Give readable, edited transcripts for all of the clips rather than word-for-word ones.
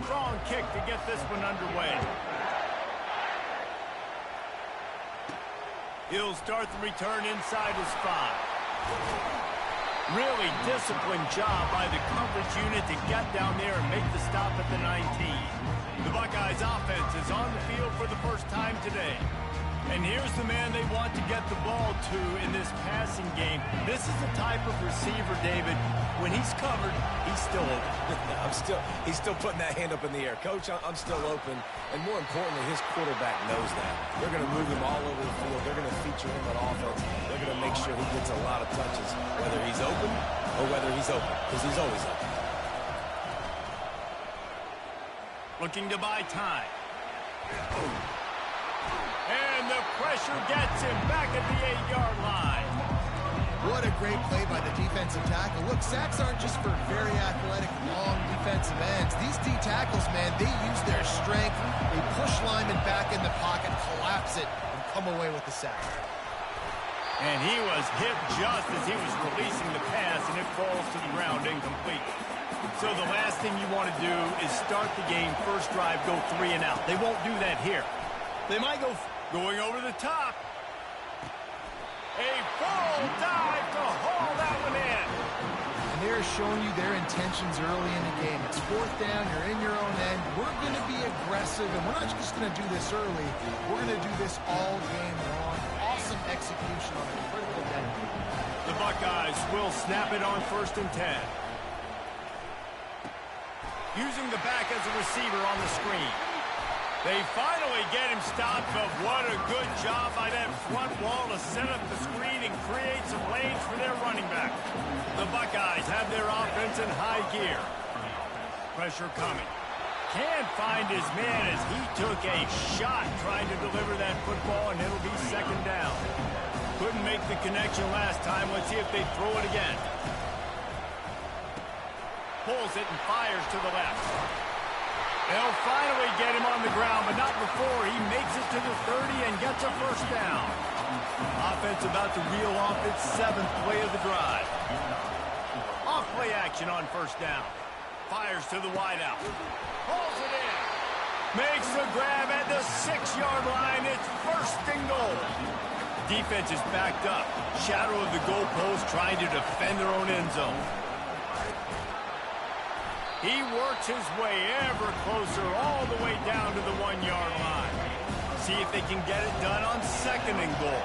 strong kick to get this one underway. He'll start the return inside his 5. Really disciplined job by the coverage unit to get down there and make the stop at the 19. The Buckeyes offense is on the field for the first time today. And here's the man they want to get the ball to in this passing game. This is the type of receiver, David, when he's covered, he's still open. He's still putting that hand up in the air. Coach, I'm still open. And more importantly, his quarterback knows that. They're going to move him all over the field. They're going to feature him on offense. They're going to make sure he gets a lot of touches, whether he's open or whether he's open, because he's always open. Looking to buy time. And the pressure gets him back at the 8-yard line. What a great play by the defensive tackle. Look, sacks aren't just for very athletic, long defensive ends. These D tackles, man, they use their strength. They push linemen back in the pocket, collapse it, and come away with the sack. And he was hit just as he was releasing the pass, and it falls to the ground incomplete. So the last thing you want to do is start the game, first drive, go 3 and out. They won't do that here. They might go going over the top. A full dive to haul that one in. And they're showing you their intentions early in the game. It's 4th down, you're in your own end. We're going to be aggressive, and we're not just going to do this early. We're going to do this all game long. Awesome execution on a critical day. The Buckeyes will snap it on 1st and 10. Using the back as a receiver on the screen. They finally get him stopped, but what a good job by that front wall to set up the screen and create some lanes for their running back. The Buckeyes have their offense in high gear. Pressure coming. Can't find his man as he took a shot trying to deliver that football, and it'll be 2nd down. Couldn't make the connection last time. Let's see if they throw it again. Pulls it and fires to the left. They'll finally get him on the ground, but not before he makes it to the 30 and gets a 1st down. Offense about to reel off its 7th play of the drive. Off play action on 1st down. Fires to the wideout. Pulls it in. Makes the grab at the 6-yard line. It's 1st and goal. Defense is backed up. Shadow of the goalpost trying to defend their own end zone. He works his way ever closer all the way down to the 1-yard line. See if they can get it done on 2nd and goal.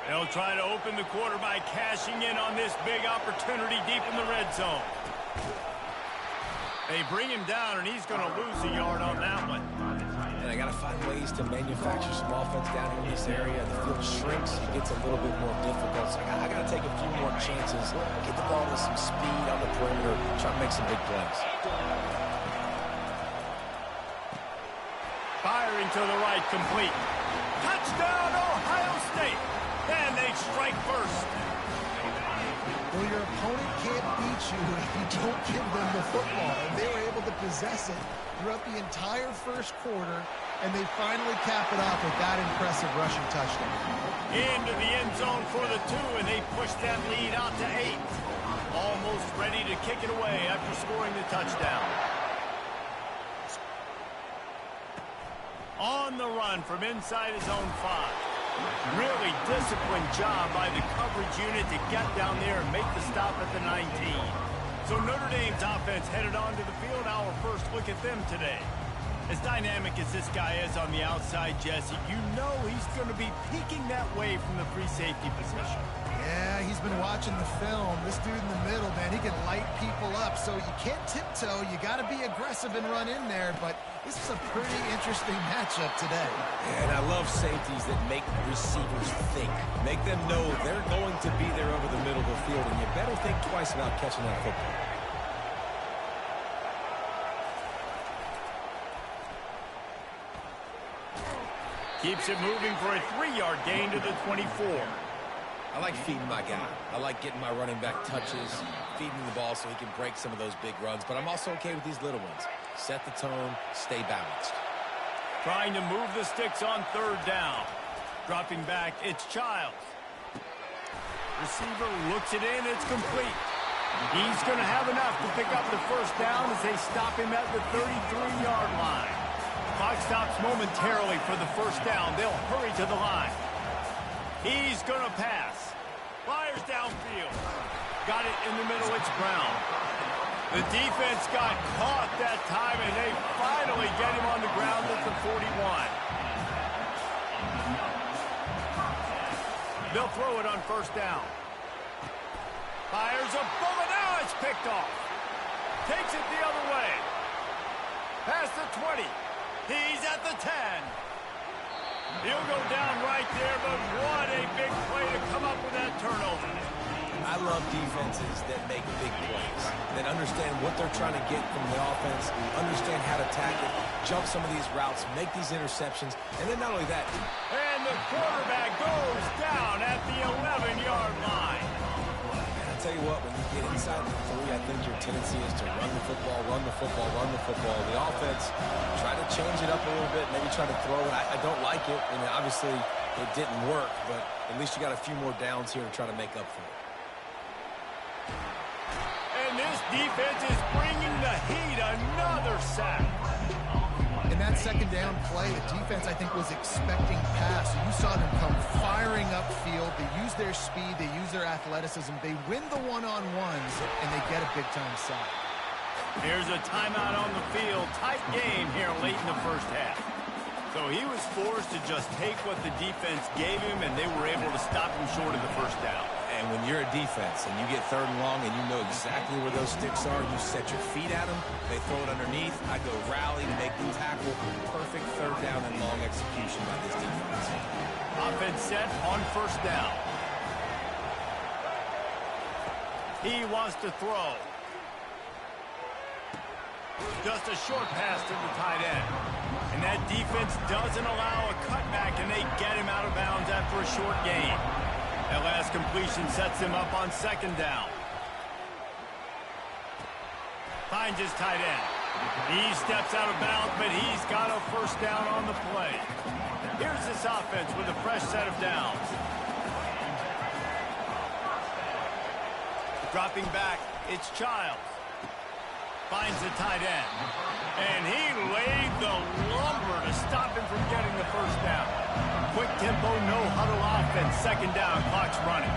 They'll try to open the quarter by cashing in on this big opportunity deep in the red zone. They bring him down, and he's going to lose a yard on that one. And I got to find ways to manufacture some offense down here in this area. The field shrinks. It gets a little bit more difficult. So I got to take a few more chances, get the ball with some speed on the perimeter, try to make some big plays. Firing to the right, complete. Touchdown, Ohio State. And they strike first. Well, your opponent can't beat you if you don't give them the football. And they were able to possess it throughout the entire 1st quarter, and they finally cap it off with that impressive rushing touchdown. Into the end zone for the 2, and they push that lead out to 8. Almost ready to kick it away after scoring the touchdown. On the run from inside his own 5. Really disciplined job by the coverage unit to get down there and make the stop at the 19. So Notre Dame's offense headed onto the field. Our first look at them today. As dynamic as this guy is on the outside, Jesse, you know he's going to be peeking that way from the free safety position. Yeah, he's been watching the film. This dude in the middle, man, he can light people up. So you can't tiptoe. You got to be aggressive and run in there. But this is a pretty interesting matchup today. And I love safeties that make receivers think. Make them know they're going to be there over the middle of the field, and you better think twice about catching that football. Keeps it moving for a 3-yard gain to the 24. I like feeding my guy. I like getting my running back touches, feeding the ball so he can break some of those big runs. But I'm also okay with these little ones. Set the tone, stay balanced. Trying to move the sticks on third down. Dropping back, it's Childs. Receiver looks it in, it's complete. He's going to have enough to pick up the first down as they stop him at the 33-yard line. Clock stops momentarily for the first down. They'll hurry to the line. He's going to pass. Fires downfield. Got it in the middle, it's Brown. The defense got caught that time, and they finally get him on the ground at the 41. They'll throw it on first down. Fires a bullet. Now it's picked off. Takes it the other way. Past the 20. He's at the 10. He'll go down right there, but what a big play to come up with that turnover. I love defenses that make big plays, that understand what they're trying to get from the offense, understand how to attack it, jump some of these routes, make these interceptions, and then not only that. And the quarterback goes down at the 11-yard line. Tell you what, when you get inside the 3, I think your tendency is to run the football, run the football, run the football. The offense, try to change it up a little bit, maybe try to throw it. I don't like it, and obviously it didn't work, but at least you got a few more downs here to try to make up for it. And this defense is bringing the heat. Another sack. In that second down play, the defense, I think, was expecting pass. You saw them come firing upfield. They use their speed. They use their athleticism. They win the one-on-ones, and they get a big-time sack. Here's a timeout on the field. Tight game here late in the first half. So he was forced to just take what the defense gave him, and they were able to stop him short of the first down. And when you're a defense and you get third and long and you know exactly where those sticks are, you set your feet at them, they throw it underneath, I go rally, make the tackle. Perfect third down and long execution by this defense. Offense set on first down. He wants to throw. Just a short pass to the tight end. And that defense doesn't allow a cutback, and they get him out of bounds after a short gain. That last completion sets him up on second down. Finds his tight end. He steps out of bounds, but he's got a first down on the play. Here's this offense with a fresh set of downs. Dropping back, it's Childs. Finds the tight end. And he laid the lumber to stop him from getting the first down. Quick tempo, no huddle offense. Second down, clock's running.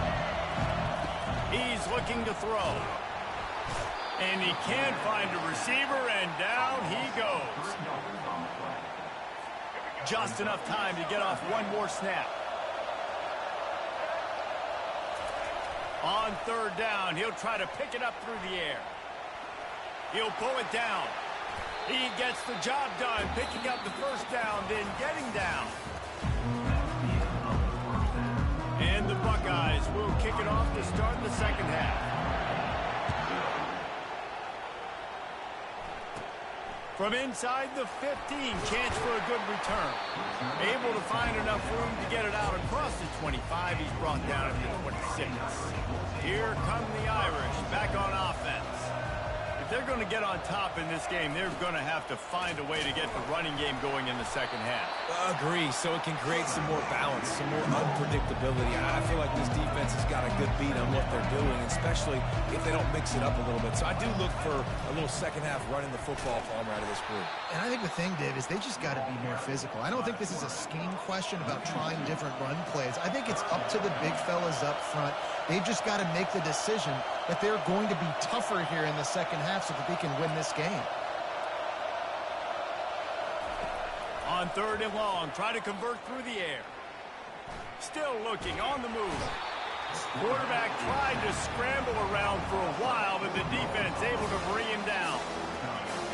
He's looking to throw. And he can't find a receiver, and down he goes. Just enough time to get off one more snap. On third down, he'll try to pick it up through the air. He'll pull it down. He gets the job done, picking up the first down, then getting down. And the Buckeyes will kick it off to start the second half. From inside the 15, chance for a good return. Able to find enough room to get it out across the 25. He's brought down at the 26. Here come the Irish back on offense. If they're going to get on top in this game, they're going to have to find a way to get the running game going in the second half. Agree, so it can create some more balance, some more unpredictability. I feel like this defense has got a good beat on what they're doing, especially if they don't mix it up a little bit. So I do look for a little second half running the football farm out of this group. And I think the thing, Dave, is they just got to be more physical. I don't think this is a scheme question about trying different run plays. I think it's up to the big fellas up front. They've just got to make the decision that they're going to be tougher here in the second half so that they can win this game. On third and long, try to convert through the air. Still looking, on the move. Quarterback tried to scramble around for a while, but the defense able to bring him down.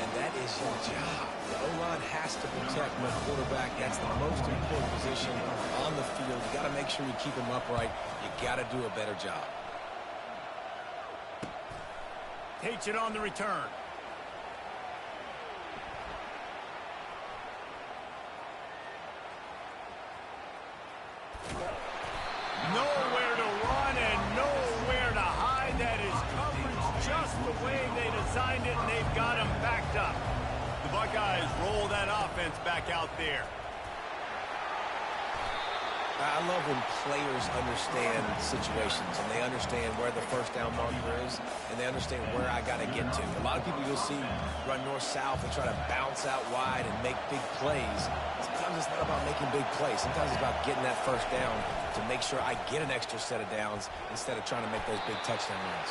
And that is your job. The O-line has to protect the quarterback. That's the most important position on the field. You got to make sure you keep him upright. You got to do a better job. Takes it on the return. Nowhere to run. picked up. The Buckeyes roll that offense back out there. I love when players understand situations and they understand where the first down marker is and they understand where I got to get to. A lot of people you'll see run north-south and try to bounce out wide and make big plays. Sometimes it's not about making big plays. Sometimes it's about getting that first down to make sure I get an extra set of downs instead of trying to make those big touchdown runs.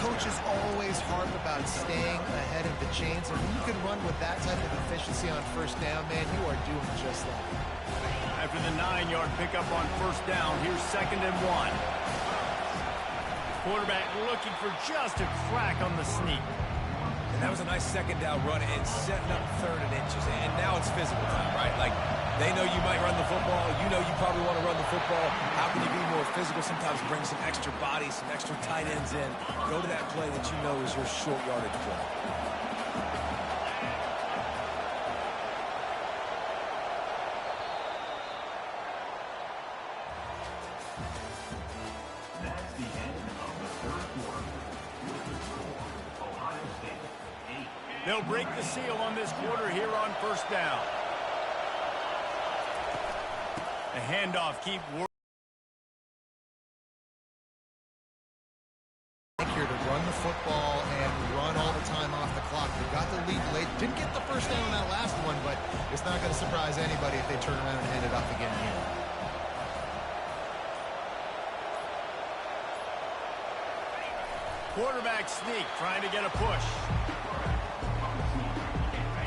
Coaches always harp about staying ahead of the chains, and when you can run with that type of efficiency on first down, man, you are doing just that. After the 9-yard pickup on first down, here's 2nd and 1. Quarterback looking for just a crack on the sneak. And that was a nice second down run and setting up 3rd and inches. And now it's physical time, right? Like, they know you might run the football. You know you probably want to run the football. How can you be more physical? Sometimes bring some extra bodies, some extra tight ends in. Go to that play that you know is your short yardage play. They'll break the seal on this quarter here on first down. The handoff keep working. Here to run the football and run all the time off the clock. They got the lead late. Didn't get the first down on that last one, but it's not going to surprise anybody if they turn around and hand it off again here. Quarterback sneak, trying to get a push.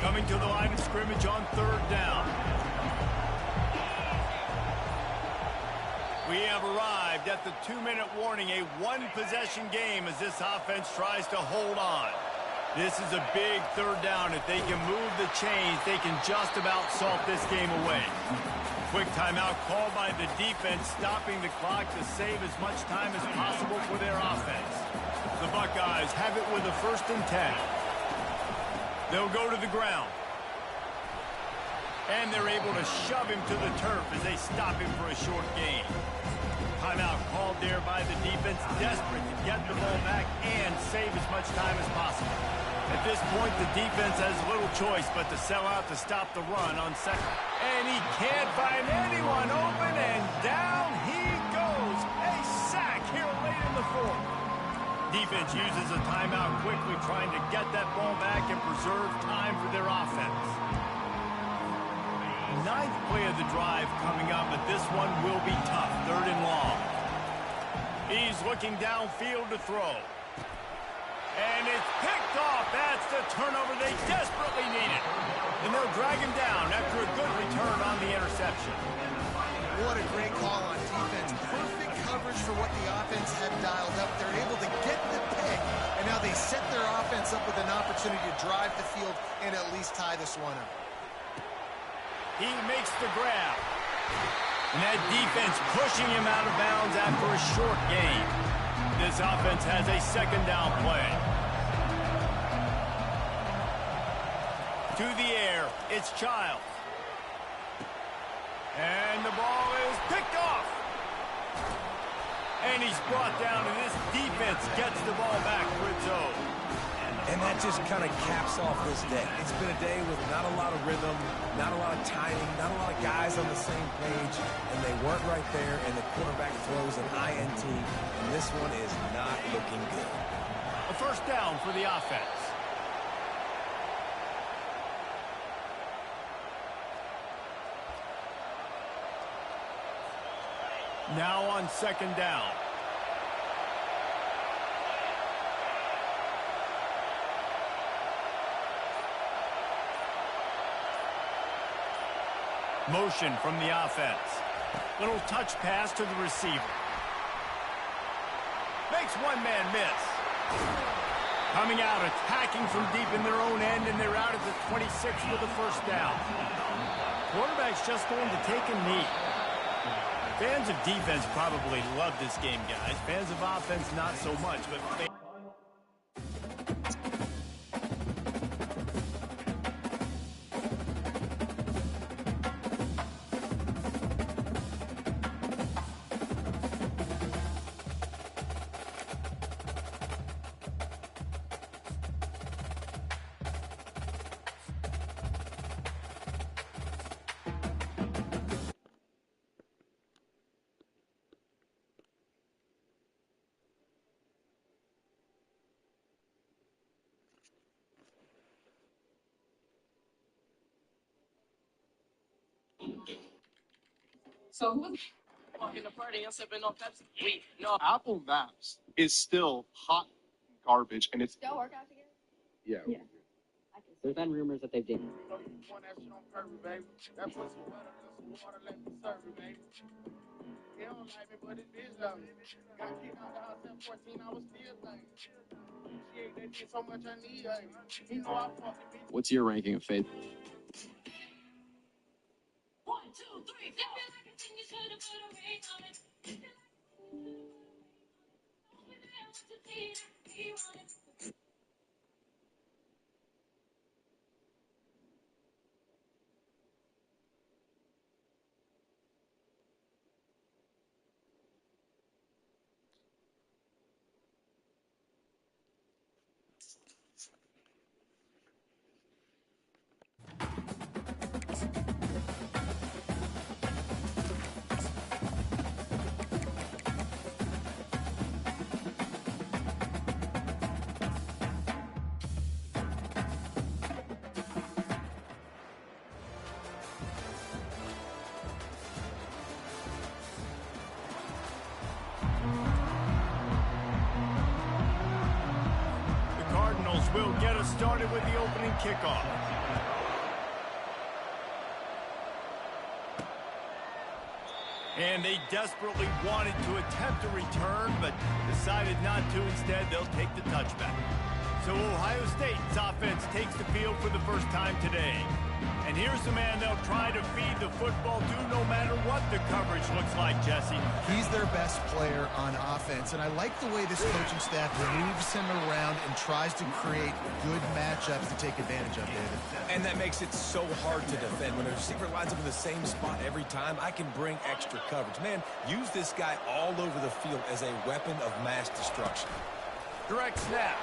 Coming to the line of scrimmage on 3rd down. We have arrived at the 2-minute warning, a one-possession game as this offense tries to hold on. This is a big 3rd down. If they can move the chains, they can just about salt this game away. Quick timeout called by the defense, stopping the clock to save as much time as possible for their offense. The Buckeyes have it with a 1st and 10. They'll go to the ground. And they're able to shove him to the turf as they stop him for a short gain. Timeout called there by the defense, desperate to get the ball back and save as much time as possible. At this point, the defense has little choice but to sell out to stop the run on 2nd. And he can't find anyone open, and down he goes. A sack here late in the 4th. Defense uses a timeout quickly, trying to get that ball back and preserve time for their offense. 9th play of the drive coming up, but this one will be tough. 3rd and long. He's looking downfield to throw. And it's picked off. That's the turnover they desperately needed. And they'll drag him down after a good return on the interception. What a great call on defense. Perfect coverage for what the offense had dialed up. They're able to get the pick, and now they set their offense up with an opportunity to drive the field and at least tie this one up. He makes the grab. And that defense pushing him out of bounds after a short gain. This offense has a 2nd down play. To the air, it's Childs. And the ball is picked off. And he's brought down, and this defense gets the ball back for its own. And that just kind of caps off this day. It's been a day with not a lot of rhythm, not a lot of timing, not a lot of guys on the same page, and they weren't right there, and the quarterback throws an INT, and this one is not looking good. A 1st down for the offense. Now on 2nd down. Motion from the offense. Little touch pass to the receiver. Makes one man miss. Coming out, attacking from deep in their own end, and they're out at the 26 with the 1st down. Quarterback's just going to take a knee. Fans of defense probably love this game, guys. Fans of offense, not so much, but Apple Maps is still hot garbage, and it's Y'all work out together? Yeah. Yeah. There's been rumors that they've dated. What's your ranking of faith? The Cardinals will get us started with the opening kickoff. And they desperately wanted to attempt a return, but decided not to. Instead, they'll take the touchback. So Ohio State's offense takes the field for the first time today. And here's the man they'll try to feed the football to no matter what the coverage looks like, Jesse. He's their best player on offense, and I like the way this coaching staff moves him around and tries to create good matchups to take advantage of, David. And that makes it so hard to defend. When a receiver lines up in the same spot every time, I can bring extra coverage. Man, use this guy all over the field as a weapon of mass destruction. Direct snap.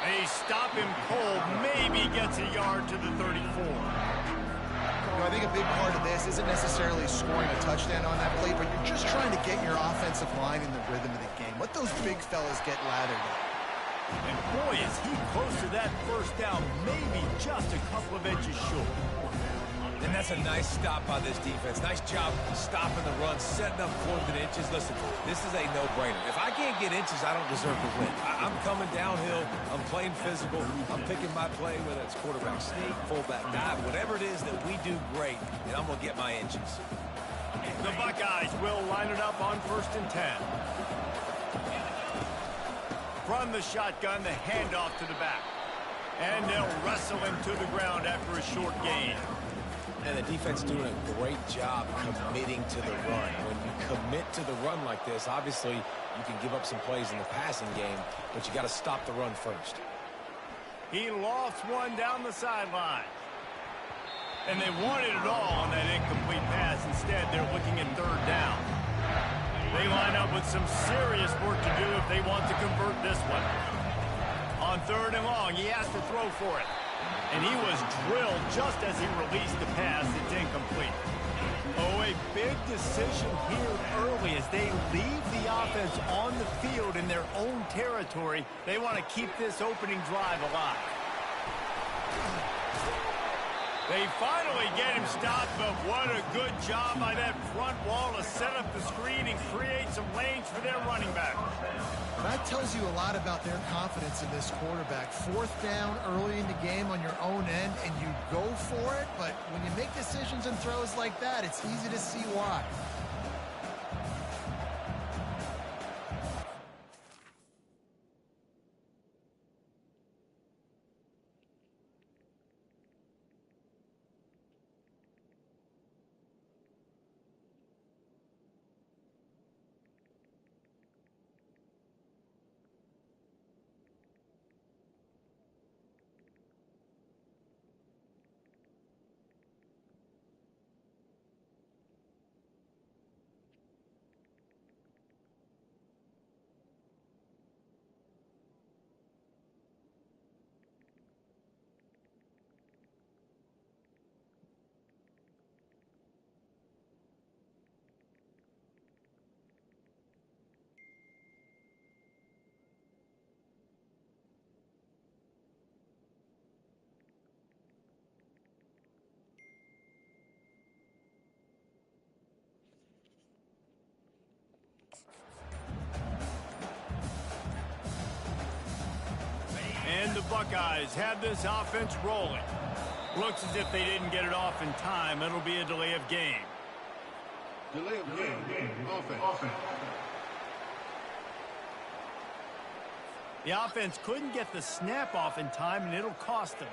They stop him cold, maybe gets a yard to the 34. I think a big part of this isn't necessarily scoring a touchdown on that play, but you're just trying to get your offensive line in the rhythm of the game. Let those big fellas get laddered up. And boy, is he close to that first down, maybe just a couple of inches short. And that's a nice stop by this defense. Nice job stopping the run, setting up 4th and inches. Listen, this is a no-brainer. If I can't get inches, I don't deserve to win. I'm coming downhill. I'm playing physical. I'm picking my play, whether it's quarterback sneak, fullback dive, whatever it is that we do great, and I'm going to get my inches. The Buckeyes will line it up on 1st and 10. From the shotgun, the handoff to the back. And they'll wrestle him to the ground after a short gain. And the defense doing a great job committing to the run. When you commit to the run like this, obviously you can give up some plays in the passing game, but you got to stop the run first. He lofts one down the sideline. And they wanted it all on that incomplete pass. Instead, they're looking at 3rd down. They line up with some serious work to do if they want to convert this one. On 3rd and long, he has to throw for it. And he was drilled just as he released the pass. It's incomplete. Oh, a big decision here early as they leave the offense on the field in their own territory. They want to keep this opening drive alive. They finally get him stopped, but what a good job by that front wall to set up the screen and create some lanes for their running back. That tells you a lot about their confidence in this quarterback. 4th down early in the game on your own end, and you go for it, but when you make decisions and throws like that, it's easy to see why. And the Buckeyes have this offense rolling. Looks as if they didn't get it off in time. It'll be a delay of game. Delay of game. Offense. The offense couldn't get the snap off in time, and it'll cost them.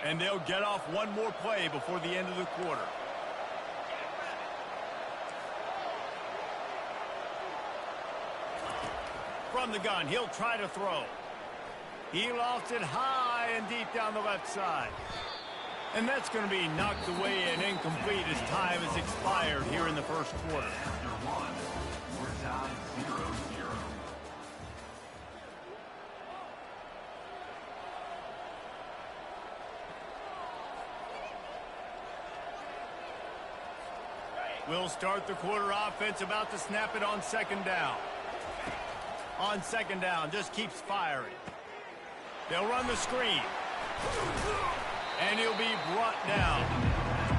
And they'll get off one more play before the end of the quarter. From the gun, he'll try to throw. He lost it high and deep down the left side. And that's going to be knocked away and incomplete as time has expired here in the first quarter. We're tied 0-0. We'll start the quarter offense, about to snap it on second down. On second down, just keeps firing. They'll run the screen. And he'll be brought down.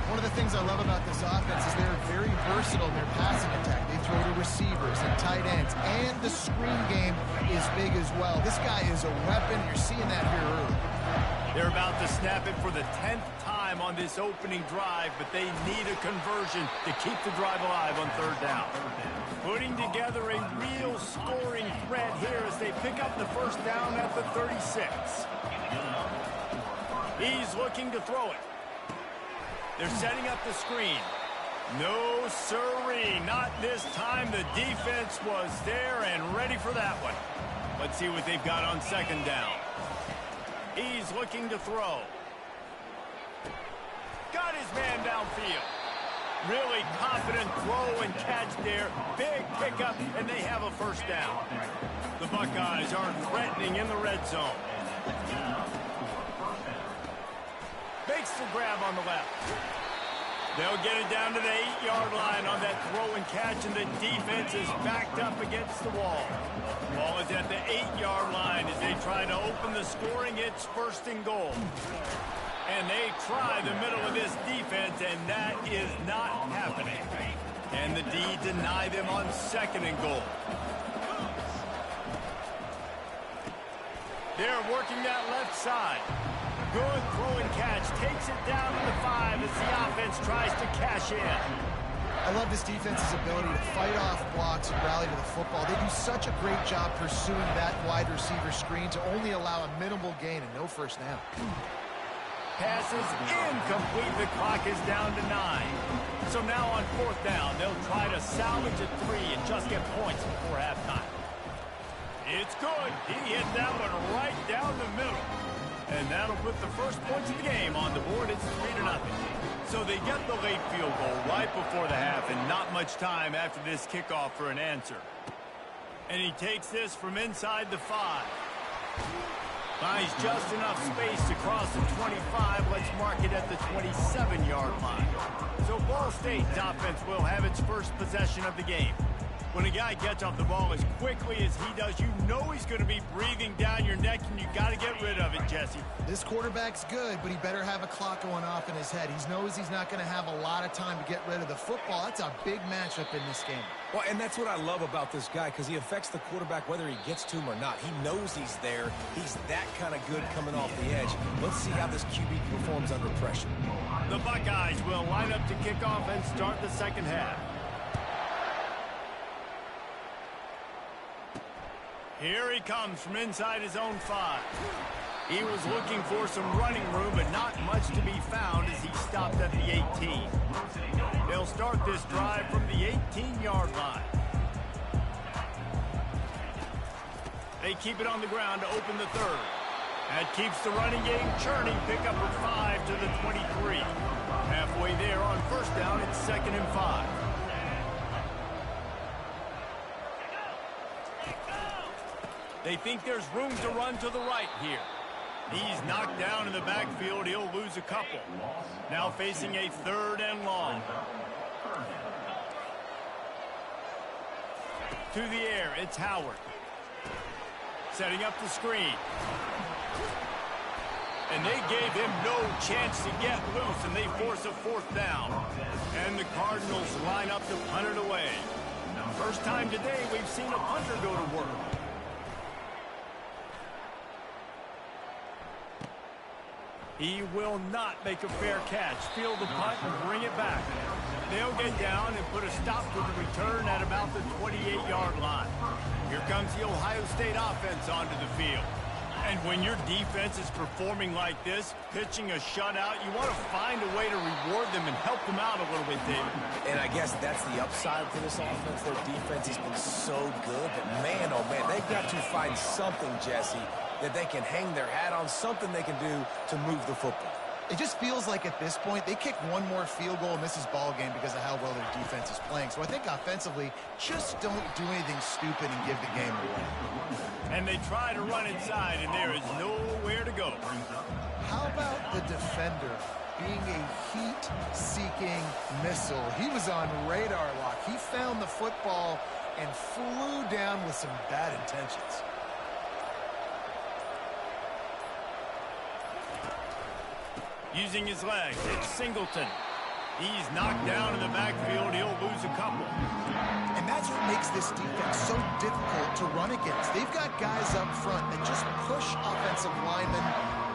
One of the things I love about this offense is they're very versatile in their passing attack. They throw to receivers and tight ends, and the screen game is big as well. This guy is a weapon. You're seeing that here early. They're about to snap it for the 10th time on this opening drive, but they need a conversion to keep the drive alive on third down. Putting together a real scoring threat here as they pick up the first down at the 36. He's looking to throw it. They're setting up the screen. No siree, not this time. The defense was there and ready for that one. Let's see what they've got on second down. He's looking to throw. Got his man downfield. Really confident throw and catch there. Big pickup, and they have a first down. The Buckeyes are threatening in the red zone. Makes the grab on the left. They'll get it down to the 8-yard line on that throw and catch, and the defense is backed up against the wall. Ball is at the 8-yard line as they try to open the scoring. It's first and goal. And they try the middle of this defense, and that is not happening. And the D deny them on second and goal. They're working that left side. Good throw and catch. Takes it down to the 5 as the offense tries to cash in. I love this defense's ability to fight off blocks and rally to the football. They do such a great job pursuing that wide receiver screen to only allow a minimal gain and no first down. Pass is incomplete. The clock is down to 9. So now on fourth down, they'll try to salvage a 3 and just get points before halftime. It's good. He hit that one right down the middle. And that'll put the first points of the game on the board. It's 3-0. So they get the late field goal right before the half, and not much time after this kickoff for an answer. And he takes this from inside the 5. Finds just enough space to cross the 25. Let's mark it at the 27-yard line. So Ball State's offense will have its first possession of the game. When a guy gets off the ball as quickly as he does, you know he's going to be breathing down your neck, and you got to get rid of it, Jesse. This quarterback's good, but he better have a clock going off in his head. He knows he's not going to have a lot of time to get rid of the football. That's a big matchup in this game. Well, and that's what I love about this guy, because he affects the quarterback whether he gets to him or not. He knows he's there. He's that kind of good coming off the edge. Let's see how this QB performs under pressure. The Buckeyes will line up to kick off and start the second half. Here he comes from inside his own 5. He was looking for some running room, but not much to be found as he stopped at the 18. They'll start this drive from the 18-yard line. They keep it on the ground to open the third. That keeps the running game churning. Pick up a 5 to the 23. Halfway there on first down, it's 2nd and 5. They think there's room to run to the right here. He's knocked down in the backfield. He'll lose a couple. Now facing a 3rd and long. To the air, it's Howard. Setting up the screen. And they gave him no chance to get loose, and they force a 4th down. And the Cardinals line up to punt it away. First time today we've seen a punter go to work. He will not make a fair catch. Field the punt and bring it back. They'll get down and put a stop to the return at about the 28-yard line. Here comes the Ohio State offense onto the field. And when your defense is performing like this, pitching a shutout, you want to find a way to reward them and help them out a little bit, David. And I guess that's the upside for this offense. Their defense has been so good that, man, oh, man, they've got to find something, Jesse, that they can hang their hat on, something they can do to move the football. It just feels like at this point, they kick one more field goal and this is ball game because of how well their defense is playing. So I think offensively, just don't do anything stupid and give the game away. And they try to run inside, and there is nowhere to go. How about the defender being a heat-seeking missile? He was on radar lock. He found the football and flew down with some bad intentions. Using his legs, it's Singleton. He's knocked down in the backfield. He'll lose a couple. And that's what makes this defense so difficult to run against. They've got guys up front that just push offensive linemen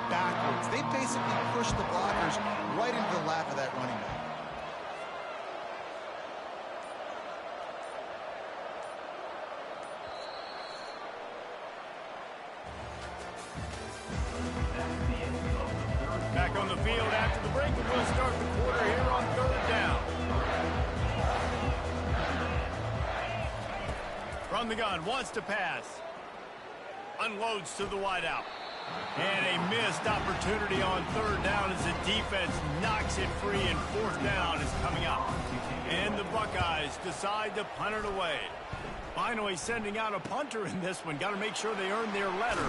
backwards. They basically push the blockers right into the lap of that running back. Back on the field after the break, and we'll start the quarter here on 3rd down. From the gun, wants to pass. Unloads to the wideout. And a missed opportunity on 3rd down as the defense knocks it free, and 4th down is coming up. And the Buckeyes decide to punt it away. Finally sending out a punter in this one. Got to make sure they earn their letter.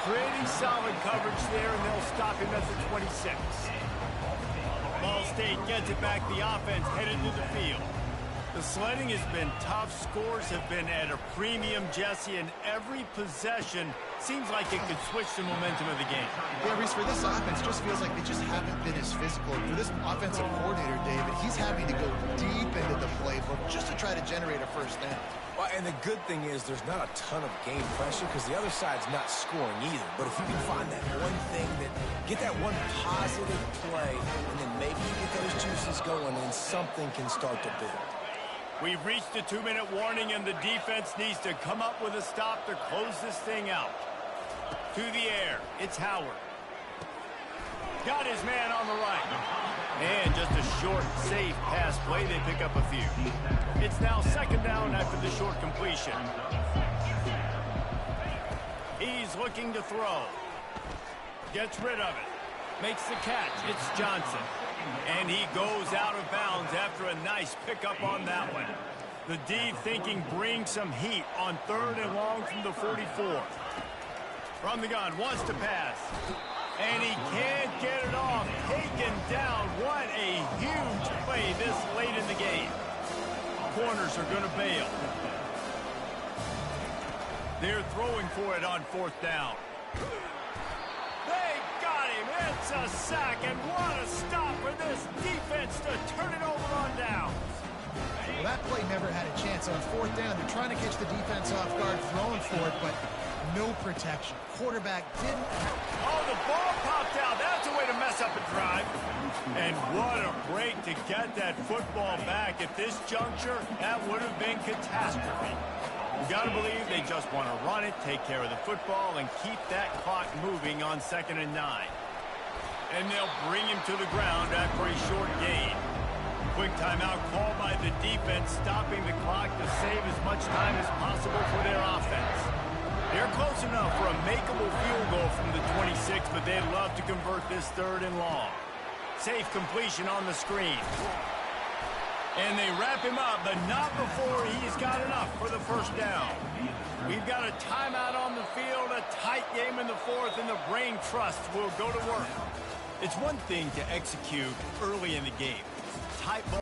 Pretty solid coverage there, and they'll stop him at the 26. Ball State gets it back. The offense headed to the field. The sledding has been tough. Scores have been at a premium, Jesse, and every possession seems like it could switch the momentum of the game. Yeah, Reese, for this offense, just feels like they just haven't been as physical. For this offensive coordinator, David, he's having to go deep into the playbook just to try to generate a 1st down. Well, and the good thing is there's not a ton of game pressure because the other side's not scoring either. But if you can find that one thing, get that one positive play, and then maybe you get those juices going and something can start to build. We've reached the 2-minute warning, and the defense needs to come up with a stop to close this thing out. To the air, it's Howard. Got his man on the right. And just a short, safe pass play. They pick up a few. It's now 2nd down after the short completion. He's looking to throw. Gets rid of it. Makes the catch. It's Johnson. And he goes out of bounds after a nice pickup on that one. The D thinking bring some heat on 3rd and long from the 44. From the gun, wants to pass. And he can't get it off. Taken down. What a huge play this late in the game. Corners are going to bail. They're throwing for it on 4th down. They got him. It's a sack, and what a stop for this defense to turn it over on down. Well, that play never had a chance. On 4th down, they're trying to catch the defense off guard, throwing for it, but no protection. Quarterback didn't. Oh, the ball popped out. That's a way to mess up a drive. And what a break to get that football back. At this juncture, that would have been catastrophe. You got to believe they just want to run it, take care of the football, and keep that clock moving on 2nd and 9. And they'll bring him to the ground after a short gain. Quick timeout called by the defense, stopping the clock to save as much time as possible for their offense. They're close enough for a makeable field goal from the 26, but they'd love to convert this 3rd and long. Safe completion on the screen. And they wrap him up, but not before he's got enough for the 1st down. We've got a timeout on the field, a tight game in the 4th, and the brain trust will go to work. It's one thing to execute early in the game. Tight ball.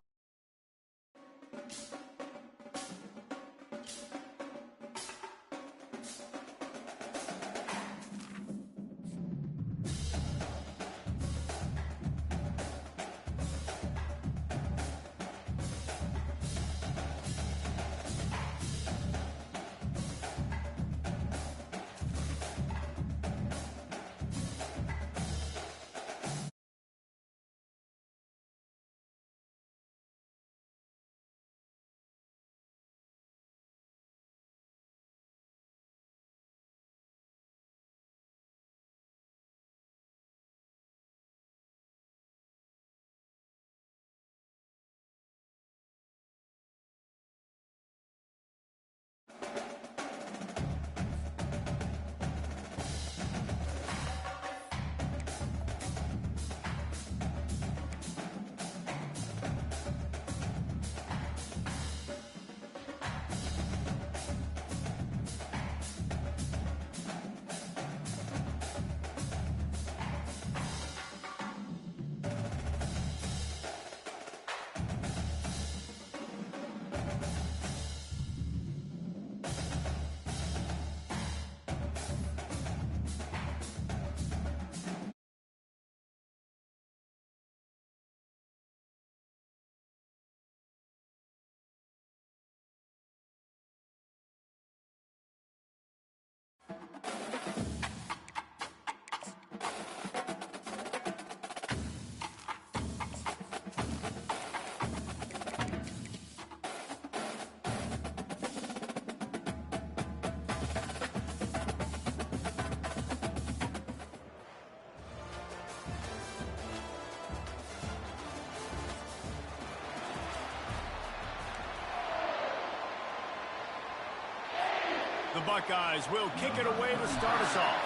The Buckeyes will kick it away to start us off.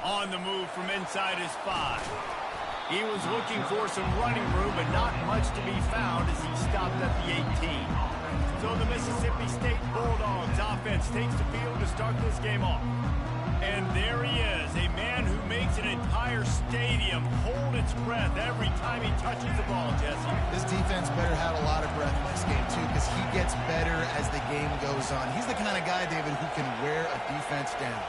On the move from inside his 5. He was looking for some running room, but not much to be found as he stopped at the 18. So the Mississippi State Bulldogs offense takes the field to start this game off. And there he is, a man who makes an entire stadium hold its breath every time he touches the ball, Jesse. This defense better have a lot of breath in this game, too, because he gets better as the game goes on. He's the kind of guy, David, who can wear a defense down.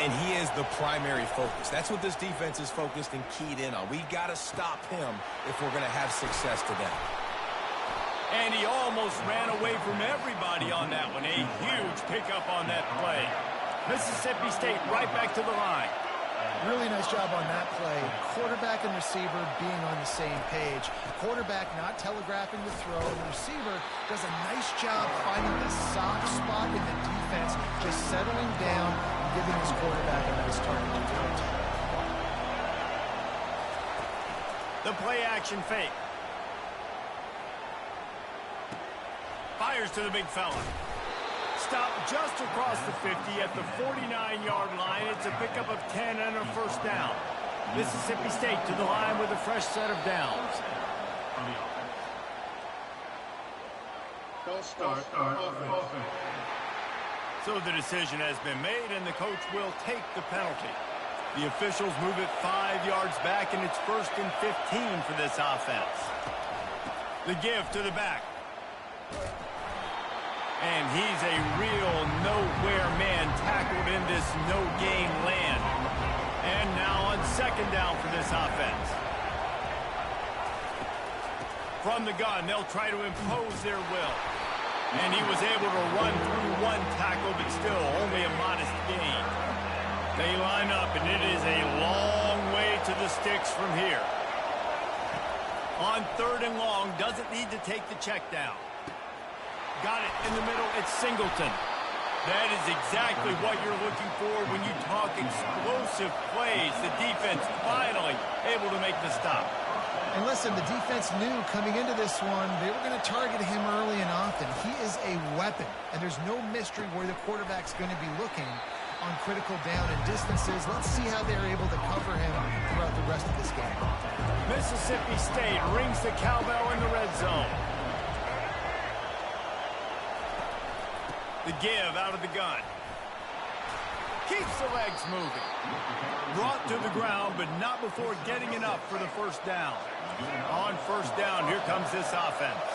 And he is the primary focus. That's what this defense is focused and keyed in on. We got to stop him if we're going to have success today. And he almost ran away from everybody on that one. A huge pickup on that play. Mississippi State right back to the line. Really nice job on that play. Quarterback and receiver being on the same page. Quarterback not telegraphing the throw. And the receiver does a nice job finding the soft spot in the defense, just settling down and giving his quarterback a nice target to throw to. The play action fake. Fires to the big fella. Stopped just across the 50 at the 49-yard line. It's a pickup of 10 and a first down. Mississippi State to the line with a fresh set of downs. False start. Offense. So the decision has been made, and the coach will take the penalty. The officials move it 5 yards back, and it's 1st and 15 for this offense. The give to the back. And he's a real nowhere man tackled in this no-gain land. And now on 2nd down for this offense. From the gun, they'll try to impose their will. And he was able to run through one tackle, but still only a modest gain. They line up, and it is a long way to the sticks from here. On 3rd and long, doesn't need to take the check down. Got it in the middle. It's Singleton. That is exactly what you're looking for when you talk explosive plays. The defense finally able to make the stop. And listen, the defense knew coming into this one, they were going to target him early and often. He is a weapon, and there's no mystery where the quarterback's going to be looking on critical down and distances. Let's see how they're able to cover him throughout the rest of this game. Mississippi State rings the cowbell in the red zone. The give out of the gun. Keeps the legs moving. Brought to the ground, but not before getting enough for the first down. On 1st down, here comes this offense.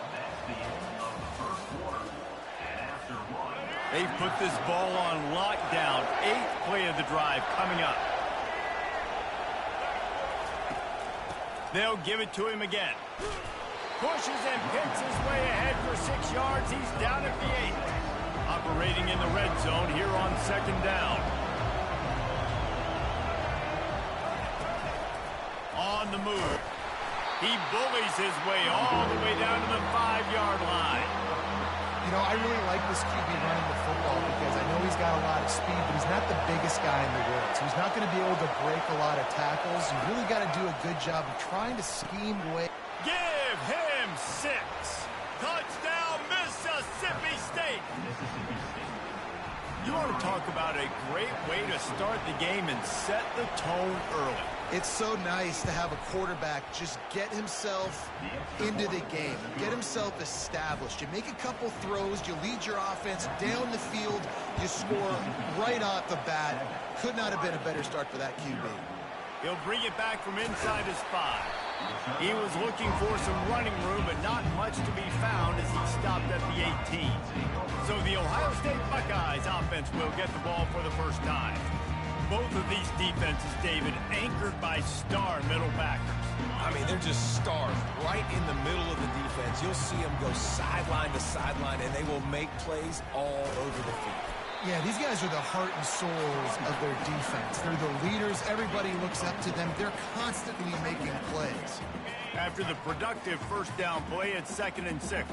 That's the end of the first quarter. And after one, They've put this ball on lockdown. 8th play of the drive coming up. They'll give it to him again. Pushes and picks his way ahead for 6 yards. He's down at the 8. Operating in the red zone here on 2nd down. On the move. He bullies his way all the way down to the 5-yard line. You know, I really like this QB running the football because I know he's got a lot of speed, but he's not the biggest guy in the world. So he's not going to be able to break a lot of tackles. You really got to do a good job of trying to scheme away. Give him 6. Touchdown, Mississippi State. You want to talk about a great way to start the game and set the tone early. It's so nice to have a quarterback just get himself into the game, get himself established. You make a couple throws, you lead your offense down the field, you score right off the bat. Could not have been a better start for that QB. He'll bring it back from inside his 5. He was looking for some running room, but not much to be found as he stopped at the 18. So the Ohio State Buckeyes offense will get the ball for the first time. Both of these defenses, David, anchored by star middle backers. I mean, they're just stars right in the middle of the defense. You'll see them go sideline to sideline, and they will make plays all over the field. Yeah, these guys are the heart and souls of their defense. They're the leaders. Everybody looks up to them. They're constantly making plays. After the productive 1st down play, it's 2nd and 6.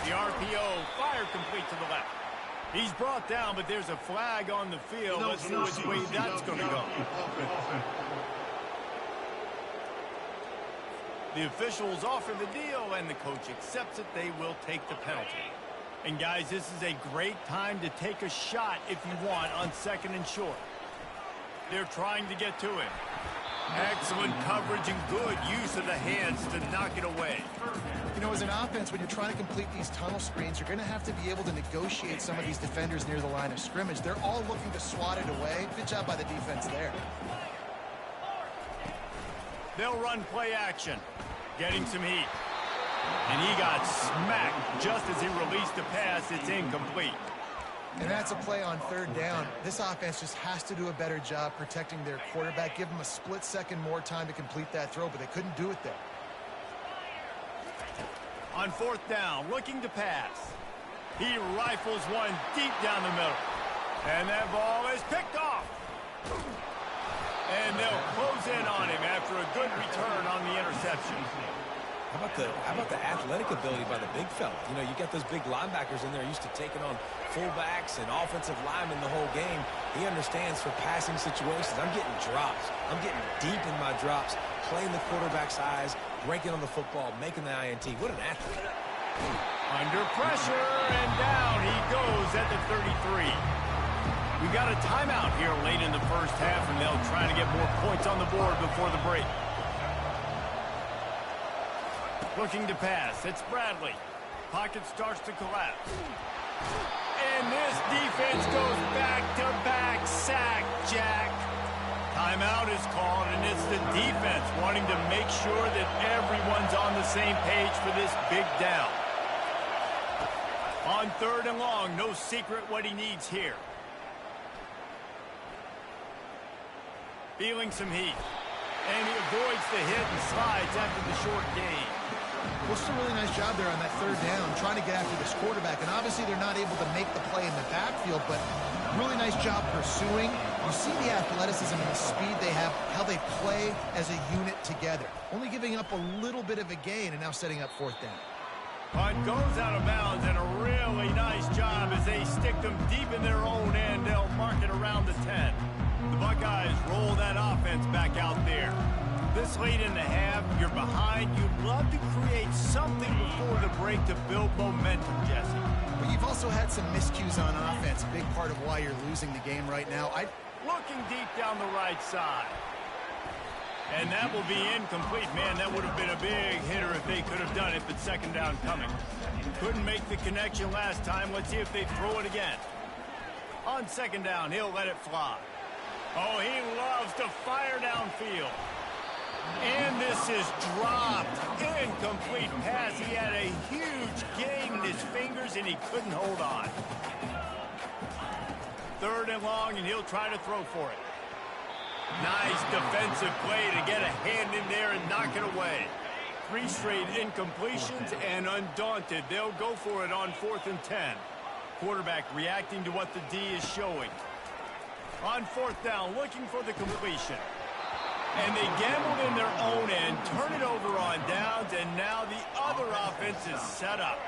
The RPO, fire complete to the left. He's brought down, but there's a flag on the field. Let's see which way that's going to go. The officials offer the deal, and the coach accepts it. They will take the penalty. And, guys, this is a great time to take a shot if you want on 2nd and short. They're trying to get to him. Excellent coverage and good use of the hands to knock it away. You know, as an offense, when you're trying to complete these tunnel screens, you're going to have to be able to negotiate some of these defenders near the line of scrimmage. They're all looking to swat it away. Good job by the defense there. They'll run play action, getting some heat. And he got smacked just as he released the pass. It's incomplete. And that's a play on 3rd down. This offense just has to do a better job protecting their quarterback. Give them a split second more time to complete that throw, but they couldn't do it there. On 4th down, looking to pass. He rifles one deep down the middle. And that ball is picked off. And they'll close in on him after a good return on the interception. How about the athletic ability by the big fella? You know, you got those big linebackers in there used to taking on fullbacks and offensive linemen the whole game. He understands for passing situations. I'm getting drops. I'm getting deep in my drops, playing the quarterback's eyes, breaking on the football, making the INT. What an athlete. Under pressure, and down he goes at the 33. We got a timeout here late in the first half, and they'll try to get more points on the board before the break. Looking to pass. It's Bradley. Pocket starts to collapse. And this defense goes back-to-back sack, Jack. Timeout is called, and it's the defense wanting to make sure that everyone's on the same page for this big down. On 3rd and long, no secret what he needs here. Feeling some heat. And he avoids the hit and slides after the short gain. Well, it's a really nice job there on that 3rd down, trying to get after this quarterback. And obviously they're not able to make the play in the backfield, but really nice job pursuing. You see the athleticism and the speed they have, how they play as a unit together. Only giving up a little bit of a gain and now setting up 4th down. Punt goes out of bounds, and a really nice job as they stick them deep in their own end. They'll mark it around the 10. The Buckeyes roll that offense back out there. This late in the half, you're behind. You'd love to create something before the break to build momentum, Jesse. But you've also had some miscues on offense, a big part of why you're losing the game right now. Looking deep down the right side. And that will be incomplete. Man, that would have been a big hitter if they could have done it, but 2nd down coming. Couldn't make the connection last time. Let's see if they throw it again. On 2nd down, he'll let it fly. Oh, he loves to fire downfield. And this is dropped. Incomplete pass. He had a huge gain in his fingers, and he couldn't hold on. 3rd and long, and he'll try to throw for it. Nice defensive play to get a hand in there and knock it away. 3 straight incompletions, and undaunted, they'll go for it on 4th and 10. Quarterback reacting to what the D is showing. On 4th down, looking for the completion. And they gambled in their own end, turn it over on downs, and now the other offense is set up.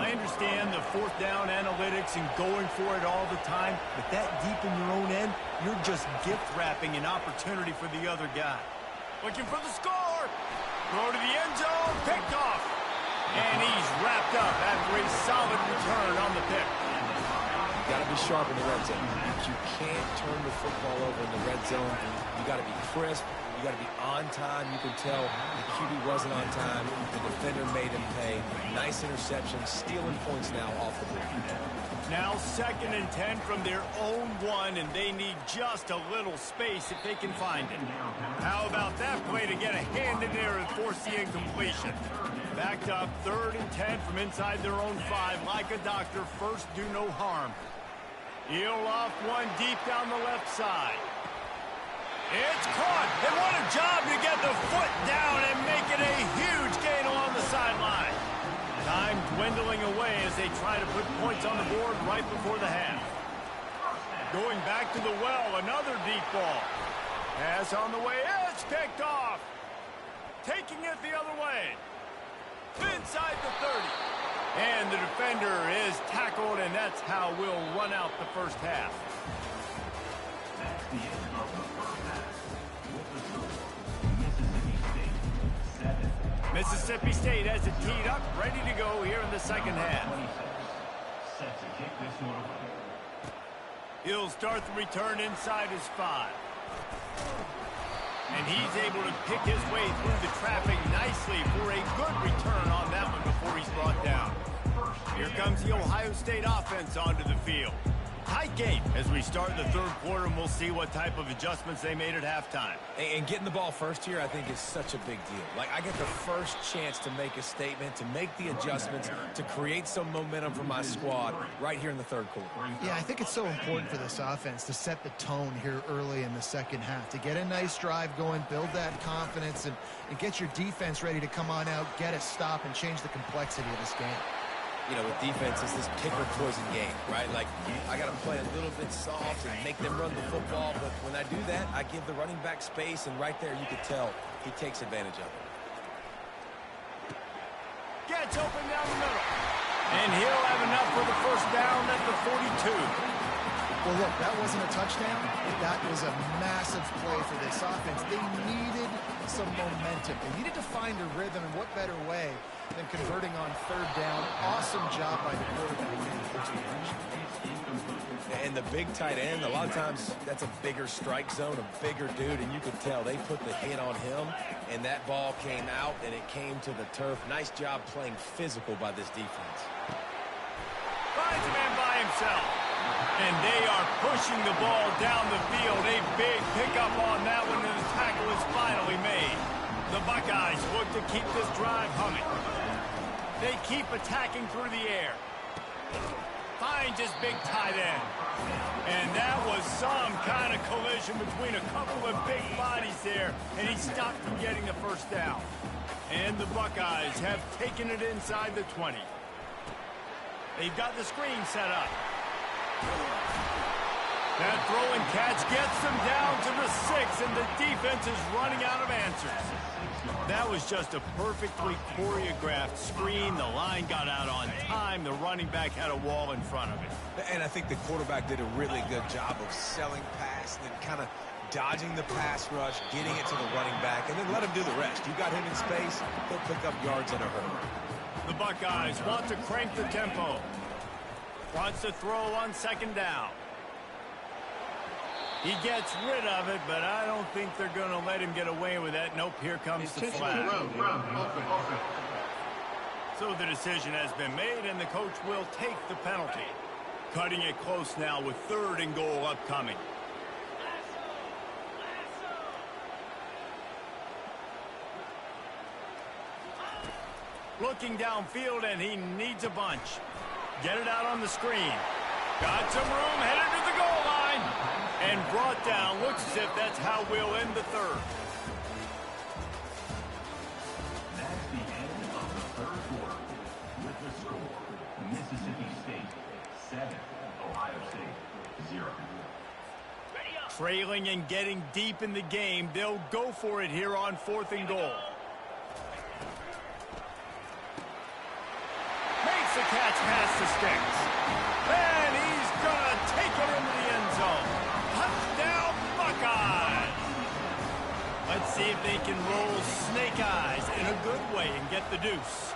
I understand the 4th down analytics and going for it all the time, but that deep in your own end, you're just gift-wrapping an opportunity for the other guy. Looking for the score. Throw to the end zone, picked off. And he's wrapped up after a solid return on the pick. You got to be sharp in the red zone. You can't turn the football over in the red zone. You got to be crisp. You got to be on time. You can tell the QB wasn't on time. The defender made him pay. Nice interception, stealing points now off the board. Now 2nd and 10 from their own 1, and they need just a little space if they can find it. How about that play to get a hand in there and force the incompletion? Backed up 3rd and 10 from inside their own 5. Like a doctor, first do no harm. Heel off one deep down the left side. It's caught, and what a job to get the foot down and make it a huge gain along the sideline. Time dwindling away as they try to put points on the board right before the half. Going back to the well, another deep ball. Pass on the way, it's picked off. Taking it the other way. Inside the 30. And the defender is tackled, and that's how we'll run out the first half. That's the end of the first half. With the score, Mississippi State 7. Mississippi State has it teed up, ready to go here in the second half. 26. Set to kick this one away. He'll start the return inside his 5. And he's able to pick his way through the traffic nicely for a good return on that one before he's brought down. Here comes the Ohio State offense onto the field. Tight game as we start the third quarter, and we'll see what type of adjustments they made at halftime. And getting the ball first here, I think, is such a big deal. Like, I get the first chance to make a statement, to make the adjustments, to create some momentum for my squad right here in the third quarter. Yeah, I think it's so important for this offense to set the tone here early in the second half, to get a nice drive going, build that confidence, and get your defense ready to come on out, get a stop, and change the complexity of this game. You know, with defense, it's this pick or poison game, right? Like, I got to play a little bit soft and make them run the football, but when I do that, I give the running back space, and right there you can tell he takes advantage of it. Gets open down the middle. And he'll have enough for the first down at the 42. Well, look, that wasn't a touchdown. That was a massive play for this offense. They needed some momentum. They needed to find a rhythm, and what better way than converting on third down. Awesome job by the quarterback in the first direction. And the big tight end, a lot of times that's a bigger strike zone, a bigger dude, and you could tell they put the hit on him, and that ball came out, and it came to the turf. Nice job playing physical by this defense. Finds a man by himself. And they are pushing the ball down the field. A big pickup on that one, and the tackle is finally made. The Buckeyes look to keep this drive humming. They keep attacking through the air. Finds his big tight end. And that was some kind of collision between a couple of big bodies there, and he stopped from getting the first down. And the Buckeyes have taken it inside the 20. They've got the screen set up. That throw and catch gets them down to the 6, and the defense is running out of answers. That was just a perfectly choreographed screen. The line got out on time. The running back had a wall in front of it. And I think the quarterback did a really good job of selling past and kind of dodging the pass rush, getting it to the running back, and then let him do the rest. You got him in space, he'll pick up yards in a hurry. The Buckeyes want to crank the tempo. Wants to throw on second down. He gets rid of it, but I don't think they're going to let him get away with that. Nope, here comes the flag. So the decision has been made, and the coach will take the penalty. Cutting it close now with 3rd and goal upcoming. Looking downfield, and he needs a bunch. Get it out on the screen. Got some room, headed to the goal line. And brought down. Looks as if that's how we'll end the third. That's the end of the third quarter. With the score, Mississippi State 7, Ohio State 0. Trailing and getting deep in the game. They'll go for it here on 4th and goal. Makes the catch past the sticks. And he's going to take it into the end zone. Touchdown, Buckeyes! Let's see if they can roll snake eyes in a good way and get the deuce.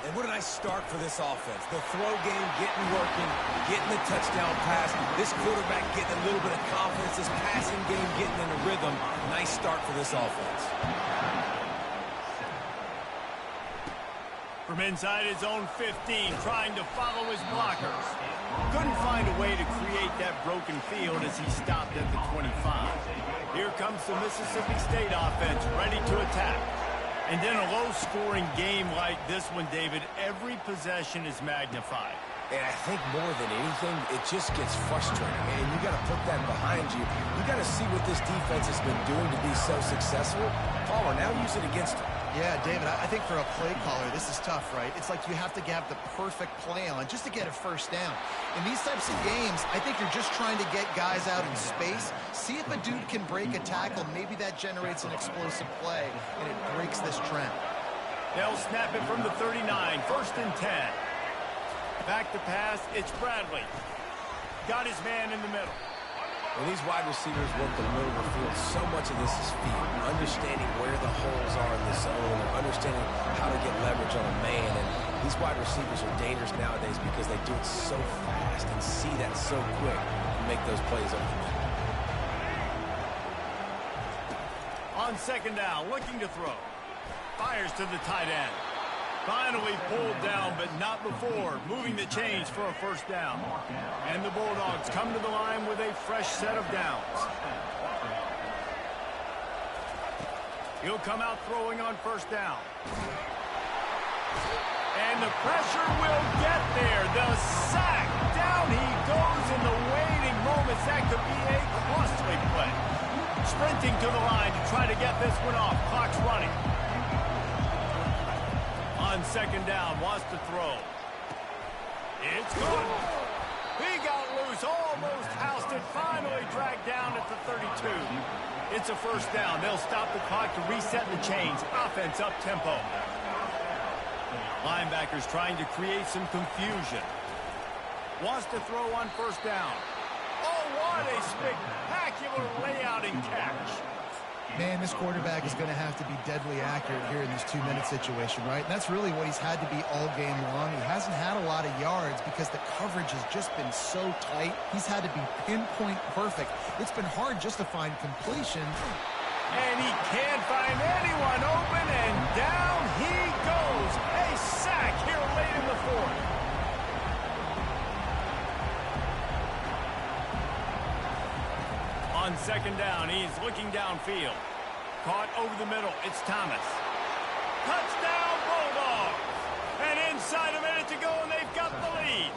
And what a nice start for this offense. The throw game getting working, getting the touchdown pass. This quarterback getting a little bit of confidence. This passing game getting in a rhythm. Nice start for this offense. From inside his own 15, trying to follow his blockers. Couldn't find a way to create that broken field as he stopped at the 25. Here comes the Mississippi State offense, ready to attack. And in a low-scoring game like this one, David, every possession is magnified. And I think more than anything, it just gets frustrating. And you got to put that behind you. You got to see what this defense has been doing to be so successful. Caller, now use it against them. Yeah, David, I think for a play caller, this is tough, right? It's like you have to have the perfect play on just to get a first down. In these types of games, I think you're just trying to get guys out in space, see if a dude can break a tackle. Maybe that generates an explosive play, and it breaks this trend. They'll snap it from the 39, 1st and 10. Back to pass, it's Bradley. Got his man in the middle. When these wide receivers work the middle of the field, so much of this is feet, understanding where the holes are in the zone, or understanding how to get leverage on a man. And these wide receivers are dangerous nowadays because they do it so fast and see that so quick and make those plays over the middle. On 2nd down, looking to throw. Fires to the tight end. Finally pulled down, but not before. Moving the chains for a 1st down. And the Bulldogs come to the line with a fresh set of downs. He'll come out throwing on 1st down. And the pressure will get there. The sack. Down he goes in the waiting moments. That could be a costly play. Sprinting to the line to try to get this one off. Clock's running. On 2nd down, wants to throw. It's good. He got loose, almost housed it, finally dragged down at the 32. It's a 1st down. They'll stop the clock to reset the chains. Offense up tempo. Linebackers trying to create some confusion. Wants to throw on 1st down. Oh, what a spectacular layout and catch. Man, this quarterback is going to have to be deadly accurate here in this 2-minute situation, right? And that's really what he's had to be all game long. He hasn't had a lot of yards because the coverage has just been so tight. He's had to be pinpoint perfect. It's been hard just to find completion. And he can't find anyone open, and down he goes. A sack here late in the 4th. On 2nd down, he's looking downfield. Caught over the middle, it's Thomas. Touchdown, Bulldogs! And inside a minute to go, and they've got the lead.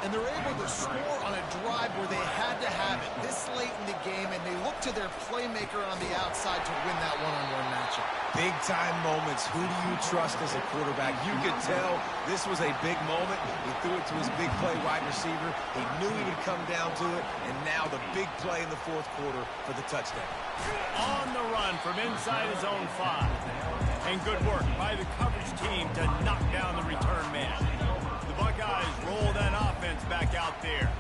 And they're able to score on a drive where they had to have it this late in the game, and they look to their playmaker on the outside to win that one-on-one matchup. Big-time moments. Who do you trust as a quarterback? You could tell this was a big moment. He threw it to his big play wide receiver. He knew he would come down to it, and now the big play in the 4th quarter for the touchdown. On the run from inside his own 5. And good work by the coverage team to knock down the return man. The Buckeyes roll that offense back out there.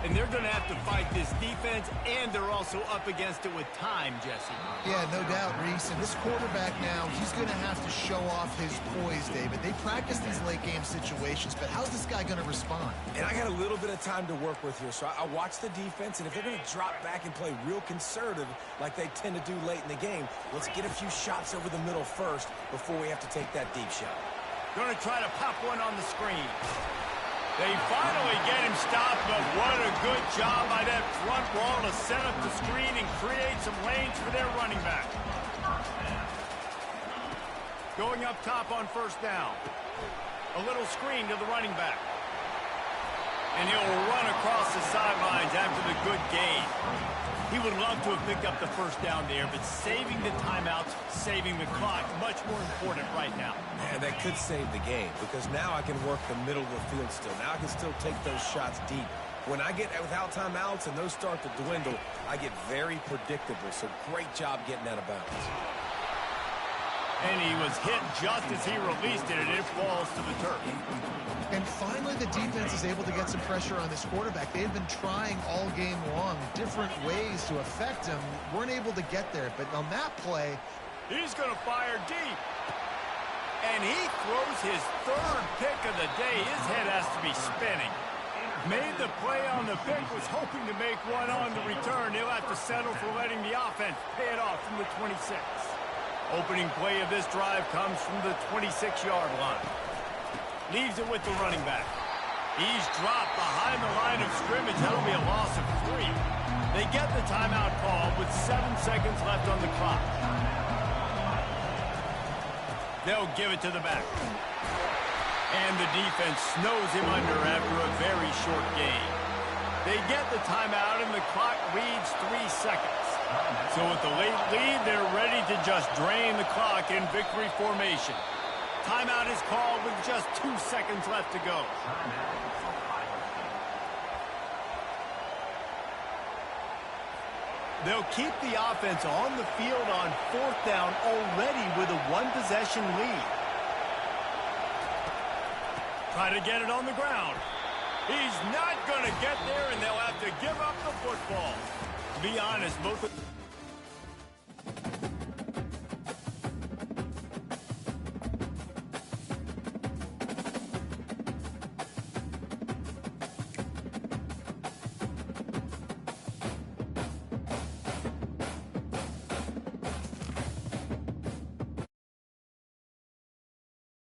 And they're going to have to fight this defense, and they're also up against it with time, Jesse. Yeah, no doubt, Reese. And this quarterback now, he's going to have to show off his poise, David. They practice these late-game situations, but how's this guy going to respond? And I got a little bit of time to work with here, so I watch the defense, and if they're going to drop back and play real conservative like they tend to do late in the game, let's get a few shots over the middle first before we have to take that deep shot. Going to try to pop one on the screen. They finally get him stopped, but what a good job by that front wall to set up the screen and create some lanes for their running back. Going up top on 1st down. A little screen to the running back. And he'll run across the sidelines after the good gain. He would love to have picked up the 1st down there, but saving the timeouts, saving the clock, much more important right now. Man, that could save the game, because now I can work the middle of the field still. Now I can still take those shots deep. When I get without timeouts and those start to dwindle, I get very predictable. So great job getting out of bounds. And he was hit just as he released it, and it falls to the turf. And finally, the defense is able to get some pressure on this quarterback. They've been trying all game long different ways to affect him. Weren't able to get there, but on that play, he's going to fire deep. And he throws his 3rd pick of the day. His head has to be spinning. Made the play on the pick, was hoping to make one on the return. He'll have to settle for letting the offense pay it off from the 26. Opening play of this drive comes from the 26-yard line. Leaves it with the running back. He's dropped behind the line of scrimmage. That'll be a loss of 3. They get the timeout call with 7 seconds left on the clock. They'll give it to the back. And the defense snows him under after a very short game. They get the timeout, and the clock reads 3 seconds. So with the late lead, they're ready to just drain the clock in victory formation. Timeout is called with just 2 seconds left to go. They'll keep the offense on the field on 4th down already with a one-possession lead. Try to get it on the ground. He's not going to get there, and they'll have to give up the football. To be honest, both of